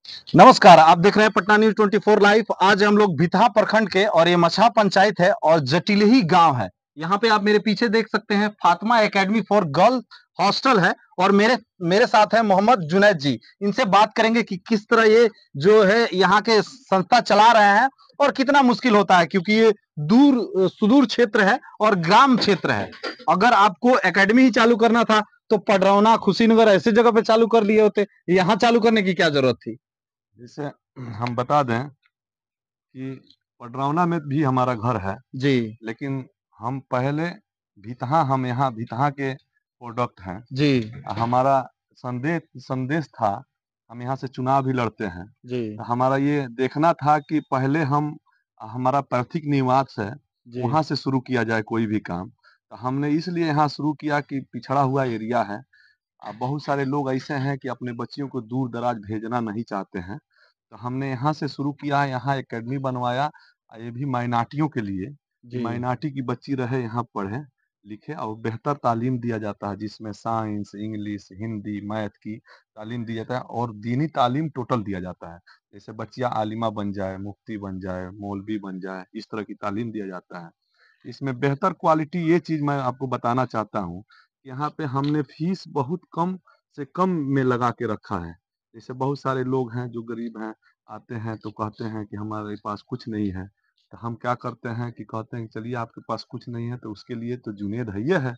नमस्कार, आप देख रहे हैं पटना न्यूज़ 24 लाइव। आज हम लोग भितहा प्रखंड के और ये मछहा पंचायत है और जटिलही गांव है। यहाँ पे आप मेरे पीछे देख सकते हैं Fatima academy for girl hostel है और मेरे मेरे साथ है मोहम्मद जुनैद जी। इनसे बात करेंगे कि किस तरह ये जो है यहाँ के संस्था चला रहे हैं और कितना मुश्किल होता है, क्योंकि ये सुदूर क्षेत्र है और ग्राम क्षेत्र है। अगर आपको एकेडमी ही चालू करना था तो पडरौना, कुशीनगर ऐसे जगह पे चालू कर लिए होते। यहाँ चालू करने की क्या जरूरत थी? जैसे हम बता दें कि पडरौना में भी हमारा घर है, जी, लेकिन हम पहले हम यहाँ भितहा के प्रोडक्ट हैं। जी, हमारा संदेश संदेश था, हम यहाँ से चुनाव भी लड़ते हैं। जी, तो हमारा ये देखना था कि पहले हमारा पैतृक निवास है, जी, वहाँ से शुरू किया जाए कोई भी काम। तो हमने इसलिए यहाँ शुरू किया कि पिछड़ा हुआ एरिया है। बहुत सारे लोग ऐसे हैं कि अपने बच्चियों को दूर-दराज भेजना नहीं चाहते हैं। तो हमने यहाँ से शुरू किया, यहाँ एकेडमी बनवाया, ये भी माइनॉरिटियों के लिए, कि जी, माइनॉरिटी की बच्ची रहे, यहाँ पढ़े, लिखे और बेहतर तालीम दिया जाता है, जिसमें साइंस, इंग्लिश, हिंदी, मैथ की तालीम दी जाता है और दीनी तालीम टोटल दिया जाता है। जैसे बच्चियाँ आलिमा बन जाए, मुफ्ती बन जाए, मौलवी बन जाए, इस तरह की तालीम दिया जाता है। इसमें बेहतर क्वालिटी ये चीज़ मैं आपको बताना चाहता हूँ, यहाँ पे हमने फीस बहुत कम से कम में लगा के रखा है। जैसे बहुत सारे लोग हैं जो गरीब हैं, आते हैं तो कहते हैं कि हमारे पास कुछ नहीं है। तो हम क्या करते हैं कि कहते हैं कि चलिए आपके पास कुछ नहीं है तो उसके लिए तो जुनैद हैये है।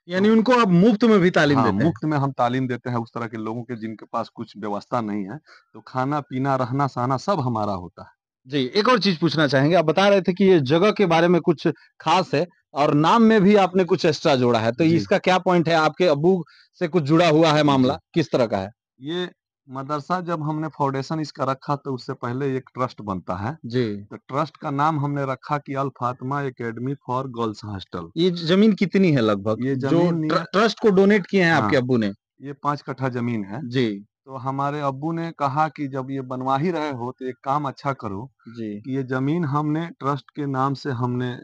यानी तो उनको आप मुफ्त में भी तालीम हाँ, देते हैं। मुफ्त में हम तालीम देते हैं उस तरह के लोगों के जिनके पास कुछ व्यवस्था नहीं है। तो खाना-पीना, रहना-सहना सब हमारा होता है। जी, एक और चीज़ पूछना चाहेंगे, आप बता रहे थे कि ये जगह के बारे में कुछ ख़ास है और नाम में भी आपने कुछ एक्स्ट्रा जोड़ा है, तो जी, इसका क्या पॉइंट है? आपके अब्बू से कुछ जुड़ा हुआ है मामला? जी। किस तरह का है? ये मदरसा जब हमने फाउंडेशन इसका रखा तो उससे पहले एक ट्रस्ट बनता है। जी, तो ट्रस्ट का नाम हमने रखा कि Al Fatima academy for girls hostel. ये ज़मीन कितनी है लगभग, ये जो ज़मीन नियर ट्रस्ट को डोनेट किए हैं आपके हाँ, अब्बू ने? ये 5 कट्ठा ज़मीन है। जी, तो हमारे अब्बू ने कहा कि जब ये बनवा ही रहे हो तो एक काम अच्छा करो जी, कि ये ज़मीन हमने ट्रस्ट के नाम से हमने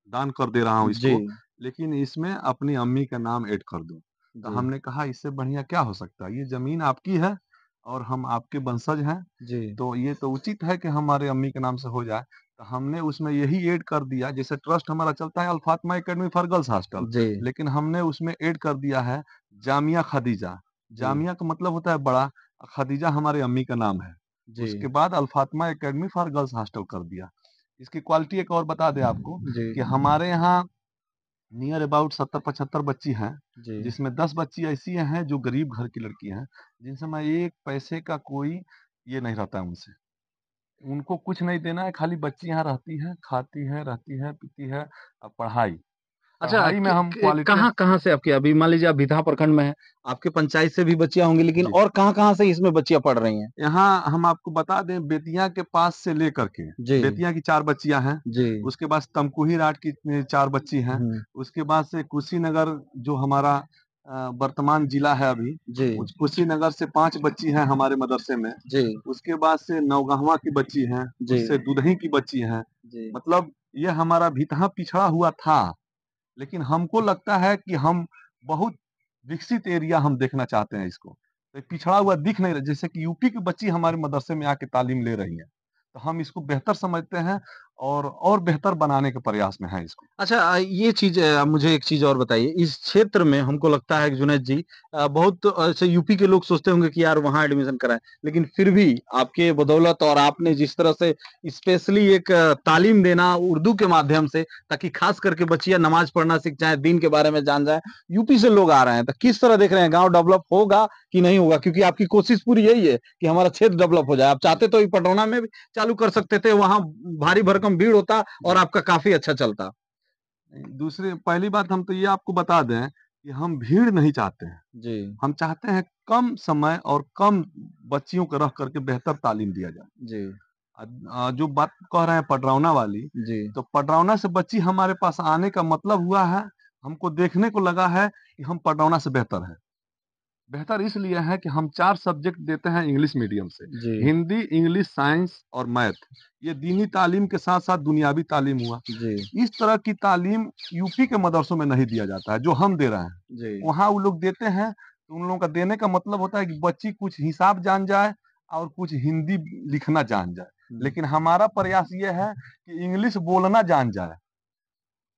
दान कर दे रहा हूँ जी, इसको, लेकिन इसमें अपनी अम्मी का नाम ऐड कर दो। तो जी, हमने कहा इससे बढ़िया क्या हो सकता है? ये ज़मीन आपकी है और हम आपके वंशज हैं, जी, तो ये तो उचित है कि हमारे अम्मी के नाम से हो जाए। तो हमने उसमें यही ऐड कर दिया, जैसे ट्रस्ट हमारा चलता है Al Fatima academy for girls hostel, जी, लेकिन हमने उसमें ऐड कर दिया है जामिया खदीजा। जी, जामिया का मतलब होता है बड़ा, खदीजा हमारी अम्मी का नाम है। जी, उसके बाद Al Fatima academy for girls hostel कर दिया। इसकी क्वालिटी एक और बता दें आपको जी, कि हमारे यहाँ नियर अबाउट 70-75 बच्ची हैं, जी। जिसमें 10 बच्ची ऐसी हैं जो गरीब घर की लड़की हैं, जिनसे मैं एक पैसे का कोई ये नहीं रहता है उनसे। उनको कुछ नहीं देना है, खाली बच्ची यहाँ रहती है, खाती है, रहती है, पीती है और पढ़ाई। अच्छा, पढ़ाई में हम क्वालिटी कहाँ-कहाँ से आपके, अभी मान लीजिए आप भितहा प्रखंड में हैं, आपके पंचायत से भी बच्चियाँ होंगी, लेकिन जी। और कहाँ-कहाँ से इसमें बच्चियाँ पढ़ रही हैं? यहाँ हम आपको बता दें बेतिया के पास से लेकर के जी, बेतिया की 4 बच्चियाँ हैं, जी, उसके बाद तमकुही राट की 4 बच्ची हैं, हुँ, उसके बाद से कुशीनगर जो हमारा वर्तमान जिला है अभी, जी, उस कुशीनगर से 5 बच्ची हैं हमारे मदरसे में, जी, उसके बाद से नौगहवा की बच्ची हैं, जी, उससे दुधही की बच्ची हैं। जी। मतलब ये हमारा भितहा पिछड़ा हुआ था, लेकिन हमको लगता है कि हम बहुत विकसित एरिया हम देखना चाहते हैं इसको। तो पिछड़ा हुआ दिख नहीं रहा, जैसे कि यूपी की बच्ची हमारे मदरसे में आके तालीम ले रही हैं। तो हम इसको बेहतर समझते हैं और बेहतर बनाने के प्रयास में हैं इसको। अच्छा, ये चीज़, मुझे एक चीज़ और बताइए, इस क्षेत्र में हमको लगता है कि जुनैद जी, बहुत ऐसे यूपी के लोग सोचते होंगे कि यार वहाँ एडमिशन कराएँ, लेकिन फिर भी आपके बदौलत और आपने जिस तरह से स्पेशली एक तालीम देना उर्दू के माध्यम से, ताकि खास करके बच्चियाँ नमाज़ पढ़ना सीख जाएँ, दीन के बारे में जान जाएँ, यूपी से लोग आ रहे हैं, तो किस तरह देख रहे हैं, गाँव डेवलप होगा कि नहीं होगा? क्योंकि आपकी कोशिश पूरी यही है कि हमारा क्षेत्र डेवलप हो जाए। आप जी, चाहते तो ये पटरौना में भी चालू कर सकते थे, वहाँ भारी भरकम भीड़ होता और जी। आपका काफ़ी अच्छा चलता। दूसरी पहली बात हम तो ये आपको बता दें कि हम भीड़ नहीं चाहते हैं। जी, हम चाहते हैं कम समय और कम बच्चियों को रख करके बेहतर तालीम दिया जाए। जी, जो बात कह रहे हैं पडरौना वाली, जी, तो पडरौना से बच्ची हमारे पास आने का मतलब हुआ है, हमको देखने को लगा है कि हम पडरौना से बेहतर हैं। बेहतर इसलिए है कि हम 4 सब्जेक्ट देते हैं इंग्लिश मीडियम से, जी, हिंदी, इंग्लिश, साइंस और मैथ। ये दीनी तालीम के साथ-साथ दुनियावी तालीम हुआ। जी, इस तरह की तालीम यूपी के मदरसों में नहीं दिया जाता है, जो हम दे रहे हैं। जी, वहाँ वो लोग देते हैं, तो उन लोगों का देने का मतलब होता है कि बच्ची कुछ हिसाब जान जाए और कुछ हिंदी लिखना जान जाए। लेकिन हमारा प्रयास ये है कि इंग्लिश बोलना जान जाए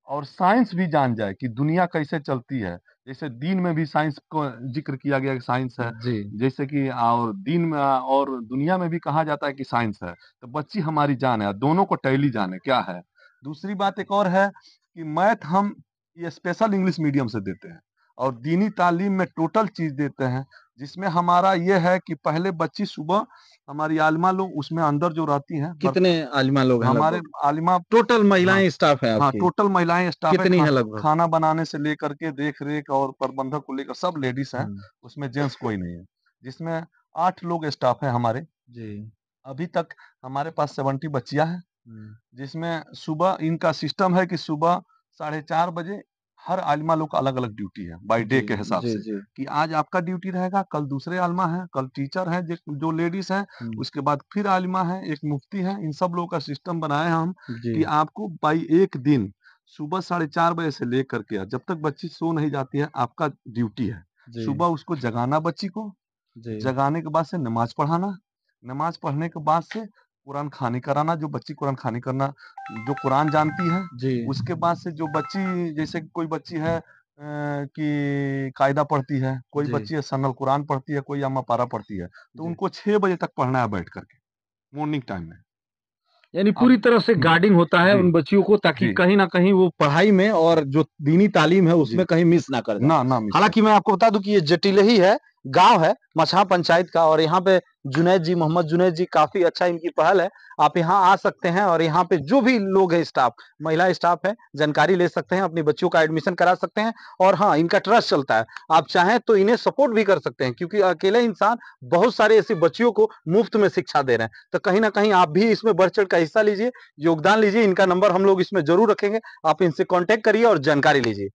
और साइंस भी जान जाए कि दुनिया कैसे चलती है। जैसे दीन में भी साइंस को जिक्र किया गया कि साइंस है, जी जैसे कि और दीन में और दुनिया में भी कहा जाता है कि साइंस है। तो बच्ची हमारी जान है, दोनों को टैली जाने क्या है। दूसरी बात एक और है कि मैथ हम ये स्पेशल इंग्लिश मीडियम से देते हैं और दीनी तालीम में टोटल चीज देते हैं, जिसमें हमारा ये है कि पहले बच्ची सुबह हमारी आलिमा लोग उसमें अंदर जो रहती हैं कितने आलिमा लोग हैं हमारे लगभग? आलिमा, टोटल हाँ महिलाएं स्टाफ है हाँ, आपकी? टोटल महिलाएं स्टाफ है। कितनी है लगभग? खाना बनाने से लेकर के देख रेख और प्रबंधक को लेकर सब लेडीज हैं, हम्म, उसमें जेंट्स कोई नहीं है। जिसमें 8 लोग स्टाफ है हमारे। जी अभी तक हमारे पास 70 बच्चियां हैं, हम्म, जिसमें सुबह इनका सिस्टम है कि सुबह 4:30 बजे हर आलिमा लोग का अलग अलग ड्यूटी है बाय डे जी के हिसाब जी से, जी कि आज आपका ड्यूटी रहेगा, कल दूसरे आलिमा है, कल टीचर है जो लेडीज हैं, उसके बाद फिर आलिमा है, एक मुफ्ती है। इन सब लोगों का सिस्टम बनाए हैं हम जी कि आपको बाई एक दिन सुबह 4:30 बजे से लेकर के जब तक बच्ची सो नहीं जाती है आपका ड्यूटी है। जी सुबह उसको जगाना, बच्ची को जी जगाने के बाद से नमाज पढ़ाना, नमाज पढ़ने के बाद से कुरान खानी कराना, जो बच्ची कुरान खानी करना जो कुरान जानती है। जी उसके बाद से जो बच्ची, जैसे कि कोई बच्ची है कि कायदा पढ़ती है, कोई जी बच्ची है सनल कुरान पढ़ती है, कोई अम्मा पारा पढ़ती है, तो जी उनको 6 बजे तक पढ़ना है बैठ करके मॉर्निंग टाइम में। यानी अब पूरी तरह से गार्डिंग होता है जी उन बच्चियों को, ताकि जी कहीं ना कहीं वो पढ़ाई में और जो दीनी तालीम है जी, उसमें कहीं मिस ना कर जाए। ना मिस कर। हालांकि मैं आपको बता दूं कि ये जटिलही है, गांव है मछहा पंचायत का, और यहाँ पे जुनैद जी, मोहम्मद जुनैद जी, काफी अच्छा इनकी पहल है। आप यहाँ आ सकते हैं और यहाँ पे जो भी लोग हैं स्टाफ, महिला स्टाफ है, जानकारी ले सकते हैं, अपनी बच्चियों का एडमिशन करा सकते हैं। और हाँ, इनका ट्रस्ट चलता है, आप चाहें तो इन्हें सपोर्ट भी कर सकते हैं, क्योंकि अकेले इंसान बहुत सारे ऐसी बच्चियों को मुफ्त में शिक्षा दे रहे हैं। तो कहीं ना कहीं आप भी इसमें बढ़ चढ़ का हिस्सा लीजिए, योगदान लीजिए। इनका नंबर हम लोग इसमें जरूर रखेंगे, आप इनसे कांटेक्ट करिए और जानकारी लीजिए।